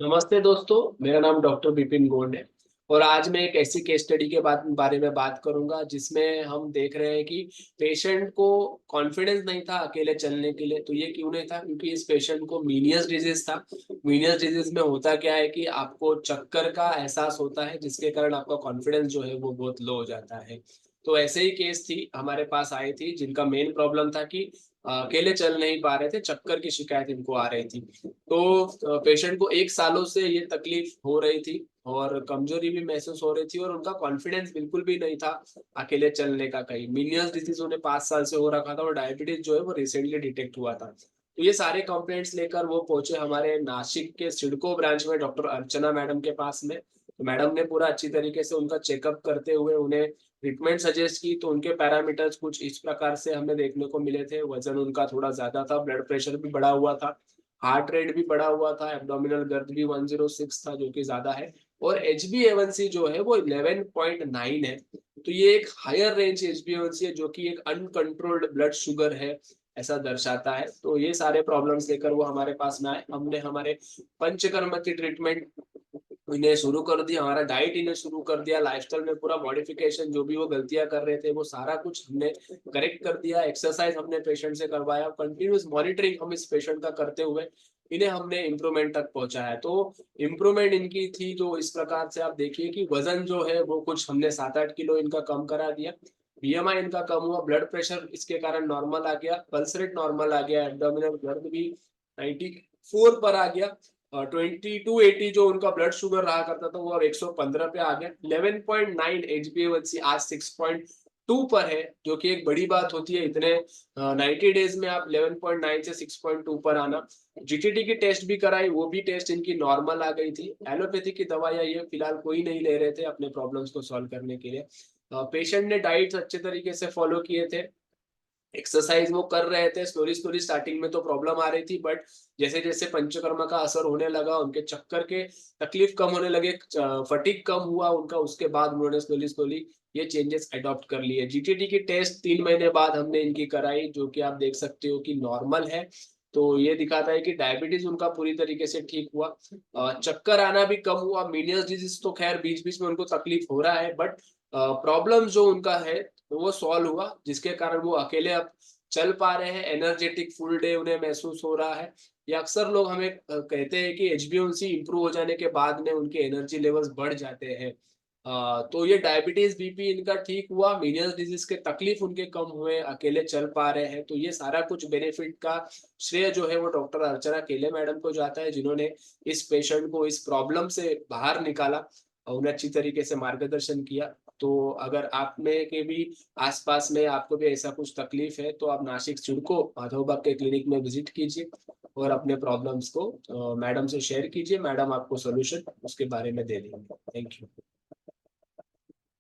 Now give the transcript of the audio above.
नमस्ते दोस्तों, मेरा नाम डॉक्टर विपिन गोंड है। और आज मैं एक ऐसी केस स्टडी के बारे में बात करूंगा जिसमें हम देख रहे हैं कि पेशेंट को कॉन्फिडेंस नहीं था अकेले चलने के लिए। तो ये क्यों नहीं था? क्योंकि इस पेशेंट को मीनियस डिजीज था। मीनियस डिजीज में होता क्या है कि आपको चक्कर का एहसास होता है, जिसके कारण आपका कॉन्फिडेंस जो है वो बहुत लो हो जाता है। तो ऐसे ही केस थी, हमारे पास आई थी, जिनका मेन प्रॉब्लम था कि अकेले चल नहीं पा रहे थे, चक्कर की शिकायत इनको आ रही थी। तो पेशेंट को 1 सालों से ये तकलीफ हो रही थी और कमजोरी भी महसूस हो रही थी, और उनका कॉन्फिडेंस बिल्कुल भी नहीं था अकेले चलने का। कहीं मिलियंस डिजीज उन्हें 5 साल से हो रखा था, और डायबिटीज जो है वो रिसेंटली डिटेक्ट हुआ था। तो ये सारे कंप्लेंट्स लेकर वो पहुंचे हमारे नासिक के सिडको ब्रांच में डॉक्टर अर्चना मैडम के पास में। तो मैडम ने पूरा अच्छी तरीके से उनका चेकअप करते हुए उन्हें ट्रीटमेंट सजेस्ट की। तो उनके पैरामीटर्स कुछ इस प्रकार से हमें देखने को मिले थे। वजन उनका थोड़ा ज्यादा था, ब्लड प्रेशर भी बढ़ा हुआ था, हार्ट रेट भी बढ़ा हुआ था, एब्डोमिनल गर्द भी 106 था, जो कि ज्यादा है। और HbA1c जो है वो 11.9 है। तो ये एक हायर रेंज HbA1c है, जो कि एक अनकंट्रोल्ड ब्लड शुगर है, ऐसा दर्शाता है। तो ये सारे प्रॉब्लम्स लेकर वो हमारे पास में आए। हमने हमारे पंचकर्म की ट्रीटमेंट इन्हें शुरू कर दिया, हमारा डाइट इन्हें शुरू कर दिया, लाइफस्टाइल में पूरा मॉडिफिकेशन, जो भी वो गलतियां कर रहे थे वो सारा कुछ हमने करेक्ट कर दिया। एक्सरसाइज हमने पेशेंट से करवाया, कंटिन्यूस मॉनिटरिंग हम इस पेशेंट का करते हुए इन्हें हमने इम्प्रूवमेंट तक पहुंचाया। तो इम्प्रूवमेंट इनकी थी जो इस प्रकार से, आप देखिए कि वजन जो है वो कुछ हमने 7-8 किलो इनका कम करा दिया। BMI इनका कम हुआ, ब्लड प्रेशर इसके कारण नॉर्मल आ गया, पल्स रेट नॉर्मल आ गया, एब्डोमिनल गर्द भी 94 पर आ गया। 2280 जो उनका ब्लड शुगर रहा करता था वो अब 115 पे आ गया। 11.9 HbA1c आज 6.2 पर है, जो कि एक बड़ी बात होती है। इतने 90 डेज में आप 11.9 से 6.2 पर आना। GTT की टेस्ट भी कराई, वो भी टेस्ट इनकी नॉर्मल आ गई थी। एलोपैथी की दवाइयाँ ये फिलहाल कोई नहीं ले रहे थे अपने प्रॉब्लम्स को सॉल्व करने के लिए। पेशेंट ने डाइट अच्छे तरीके से फॉलो किए थे, एक्सरसाइज वो कर रहे थे। स्लोली स्लोली स्टार्टिंग में तो प्रॉब्लम आ रही थी, बट जैसे जैसे पंचकर्मा का असर होने लगा, उनके चक्कर के तकलीफ कम होने लगे, फटीग कम हुआ उनका, उसके बाद उन्होंने स्लोली स्लोली ये चेंजेस अडॉप्ट कर लिए। GTT की टेस्ट 3 महीने बाद हमने इनकी कराई, जो कि आप देख सकते हो कि नॉर्मल है। तो ये दिखाता है कि डायबिटीज उनका पूरी तरीके से ठीक हुआ, चक्कर आना भी कम हुआ। मीनियस डिजीज तो खैर बीच बीच में उनको तकलीफ हो रहा है, बट प्रॉब्लम जो उनका है तो वो सॉल्व हुआ, जिसके कारण वो अकेले अब चल पा रहे हैं। एनर्जेटिक फुल डे उन्हें महसूस हो रहा है। या अक्सर लोग हमें कहते हैं कि HbA1c इंप्रूव हो जाने के बाद में उनके एनर्जी लेवल्स बढ़ जाते हैं। तो ये डायबिटीज BP इनका ठीक हुआ, मीनियस डिजीज के तकलीफ उनके कम हुए, अकेले चल पा रहे हैं। तो ये सारा कुछ बेनिफिट का श्रेय जो है वो डॉक्टर अर्चना केले मैडम को जाता है, जिन्होंने इस पेशेंट को इस प्रॉब्लम से बाहर निकाला और उन्हें अच्छी तरीके से मार्गदर्शन किया। तो अगर आप में के भी आसपास में आपको भी ऐसा कुछ तकलीफ है, तो आप नासिक सिडको माधवबाग के क्लिनिक में विजिट कीजिए और अपने प्रॉब्लम्स को मैडम से शेयर कीजिए। मैडम आपको सोल्यूशन उसके बारे में दे देंगे। Thank you.